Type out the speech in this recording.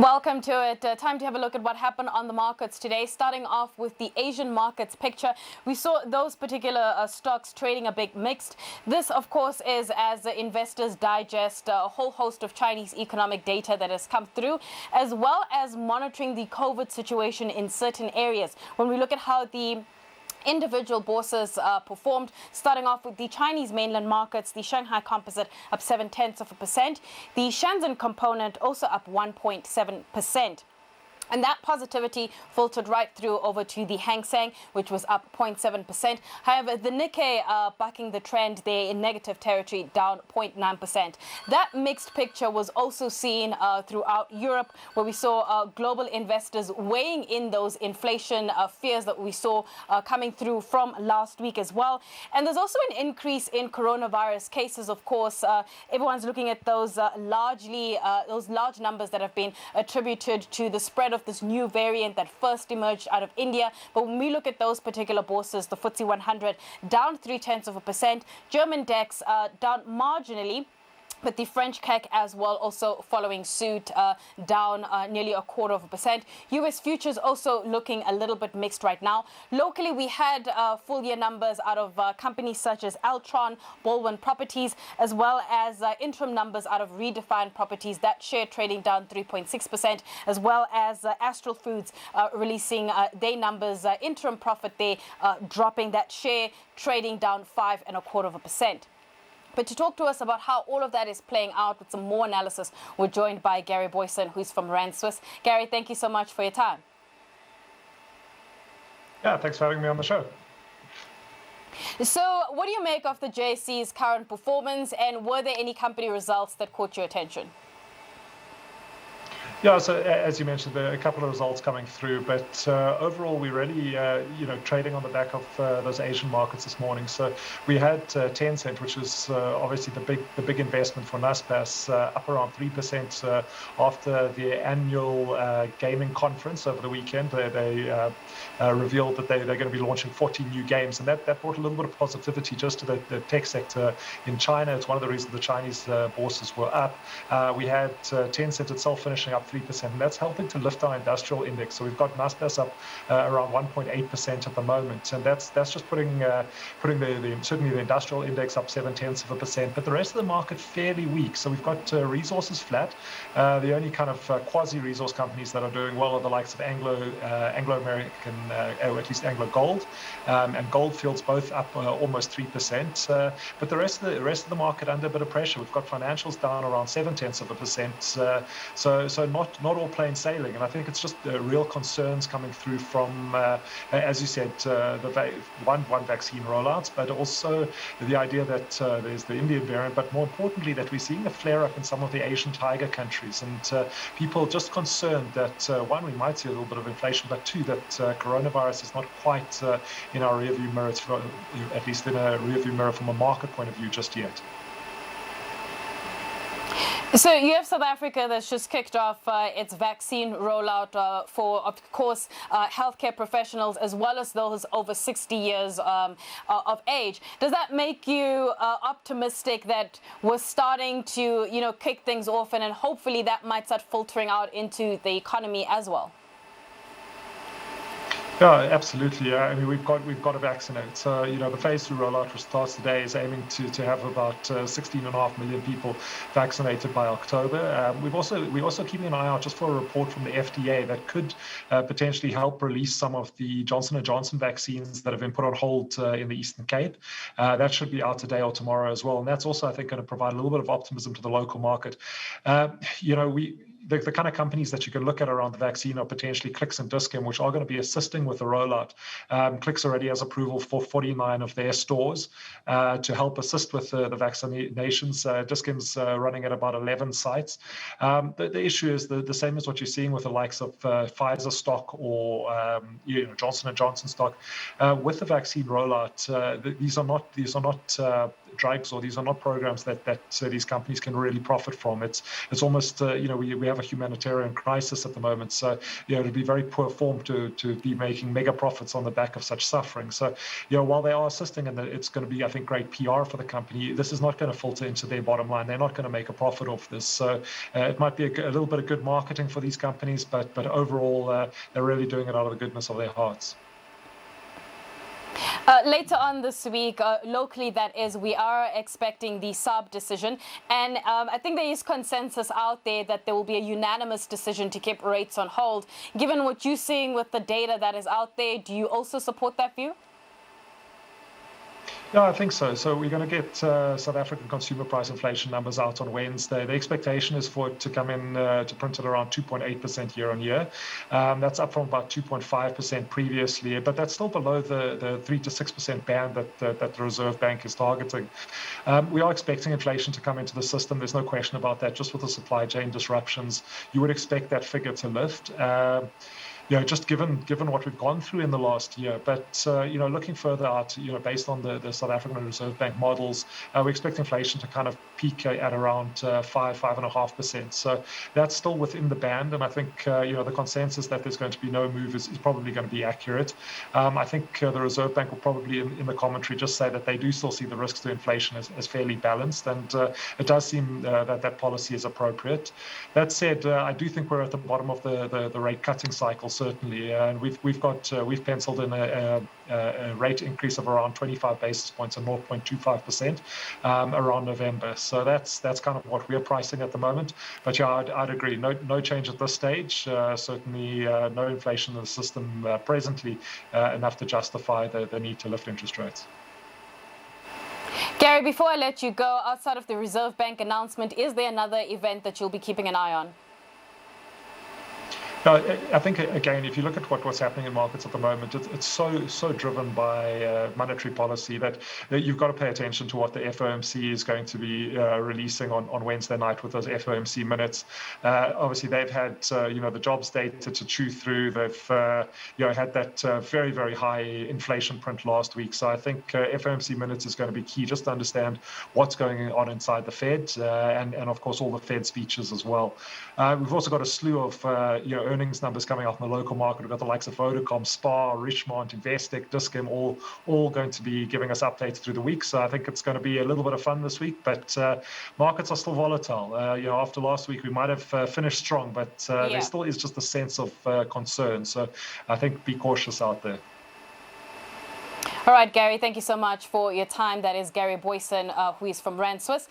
Welcome to it. Time to have a look at what happened on the markets today. Starting off with the Asian markets picture, we saw those particular stocks trading a bit mixed. This, of course, is as investors digest a whole host of Chinese economic data that has come through, as well as monitoring the COVID situation in certain areas. When we look at how the individual bourses performed, starting off with the Chinese mainland markets, the Shanghai Composite up 0.7%, the Shenzhen component also up 1.7%. And that positivity filtered right through over to the Hang Seng, which was up 0.7%. However, the Nikkei bucking the trend there in negative territory, down 0.9%. That mixed picture was also seen throughout Europe, where we saw global investors weighing in those inflation fears that we saw coming through from last week as well. And there's also an increase in coronavirus cases, of course. Everyone's looking at those large numbers that have been attributed to the spread of this new variant that first emerged out of India. But when we look at those particular bourses, the FTSE 100 down 0.3%, German DAX down marginally, but the French CAC as well also following suit, down nearly 0.25%. US futures also looking a little bit mixed right now. Locally, we had full year numbers out of companies such as Altron, Baldwin Properties, as well as interim numbers out of Redefined Properties. That share trading down 3.6%, as well as Astral Foods releasing their numbers, interim profit there dropping, that share trading down 5.25%. But to talk to us about how all of that is playing out with some more analysis, we're joined by Gary Boyson, who's from Rand Swiss. Gary, thank you so much for your time. Yeah, thanks for having me on the show. So what do you make of the JSE's current performance, and were there any company results that caught your attention? Yeah, so as you mentioned, there are a couple of results coming through, but overall, we really, trading on the back of those Asian markets this morning. So we had Tencent, which is obviously the big investment for Naspers, up around 3% after the annual gaming conference over the weekend. They revealed that they're going to be launching 40 new games, and that brought a little bit of positivity just to the tech sector in China. It's one of the reasons the Chinese bourses were up. We had Tencent itself finishing up 3%, and that's helping to lift our industrial index. So we've got Naspers up around 1.8% at the moment, and that's just putting certainly the industrial index up 0.7%, but the rest of the market fairly weak. So we've got resources flat. The only kind of quasi-resource companies that are doing well are the likes of Anglo-American, or at least Anglo Gold, and Goldfields, both up almost 3%. But the rest of the market under a bit of pressure. We've got financials down around 0.7%. So not all plain sailing, and I think it's just real concerns coming through from, as you said, the one vaccine rollouts, but also the idea that there's the Indian variant, but more importantly that we're seeing a flare-up in some of the Asian tiger countries, and people just concerned that one, we might see a little bit of inflation, but two, that coronavirus is not quite in our rearview mirror, at least in a rearview mirror from a market point of view just yet. So you have South Africa that's just kicked off its vaccine rollout for, of course, healthcare professionals as well as those over 60 years of age. Does that make you optimistic that we're starting to, kick things off, and hopefully that might start filtering out into the economy as well? Yeah, absolutely. I mean, we've got to vaccinate. So, the phase 2 rollout, which starts today, is aiming to have about 16.5 million people vaccinated by October. We're also keeping an eye out just for a report from the FDA that could potentially help release some of the Johnson & Johnson vaccines that have been put on hold in the Eastern Cape. That should be out today or tomorrow as well. And that's also, I think, going to provide a little bit of optimism to the local market. The kind of companies that you can look at around the vaccine are potentially Clicks and Dis-Chem, which are going to be assisting with the rollout. Clicks already has approval for 49 of their stores to help assist with the vaccinations. Dis-Chem's running at about 11 sites. The issue is the same as what you're seeing with the likes of Pfizer stock or Johnson & Johnson stock. With the vaccine rollout, these are not drugs, or these are not programs that these companies can really profit from. It's almost we have a humanitarian crisis at the moment, so it'd be very poor form to be making mega profits on the back of such suffering. So while they are assisting, and it's going to be, I think, great PR for the company, this is not going to filter into their bottom line. They're not going to make a profit off this. So it might be a little bit of good marketing for these companies, but overall they're really doing it out of the goodness of their hearts. Later on this week, locally that is, we are expecting the SARB decision. And I think there is consensus out there that there will be a unanimous decision to keep rates on hold. Given what you're seeing with the data that is out there, do you also support that view? Yeah, I think so. So we're going to get South African consumer price inflation numbers out on Wednesday. The expectation is for it to come in to print at around 2.8% year on year. That's up from about 2.5% previously, but that's still below the 3 to 6% band that the Reserve Bank is targeting. We are expecting inflation to come into the system. There's no question about that. Just with the supply chain disruptions, you would expect that figure to lift. Just given what we've gone through in the last year. But, looking further out, based on the South African Reserve Bank models, we expect inflation to kind of peak at around 5.5%. So that's still within the band. And I think, the consensus that there's going to be no move is probably going to be accurate. I think the Reserve Bank will probably, in the commentary, just say that they do still see the risks to inflation as fairly balanced. And it does seem that policy is appropriate. That said, I do think we're at the bottom of the rate cutting cycle, certainly, and we've penciled in a rate increase of around 25 basis points and 0.25% around November. So that's kind of what we're pricing at the moment. But yeah, I'd agree. No change at this stage. Certainly, no inflation in the system presently enough to justify the need to lift interest rates. Gary, before I let you go, outside of the Reserve Bank announcement, is there another event that you'll be keeping an eye on? No, I think, again, if you look at what's happening in markets at the moment, it's so driven by monetary policy that you've got to pay attention to what the FOMC is going to be releasing on Wednesday night with those FOMC minutes. Obviously, they've had the jobs data to chew through. They've had that very, very high inflation print last week. So I think FOMC minutes is going to be key just to understand what's going on inside the Fed and of course all the Fed speeches as well. We've also got a slew of earnings numbers coming off in the local market. We've got the likes of Vodacom, Spar, Richmond, Investec, Dis-Chem, all going to be giving us updates through the week. So I think it's going to be a little bit of fun this week, but markets are still volatile. After last week, we might have finished strong, but there still is just a sense of concern. So I think be cautious out there. All right, Gary, thank you so much for your time. That is Gary Boyson, who is from Rand Swiss.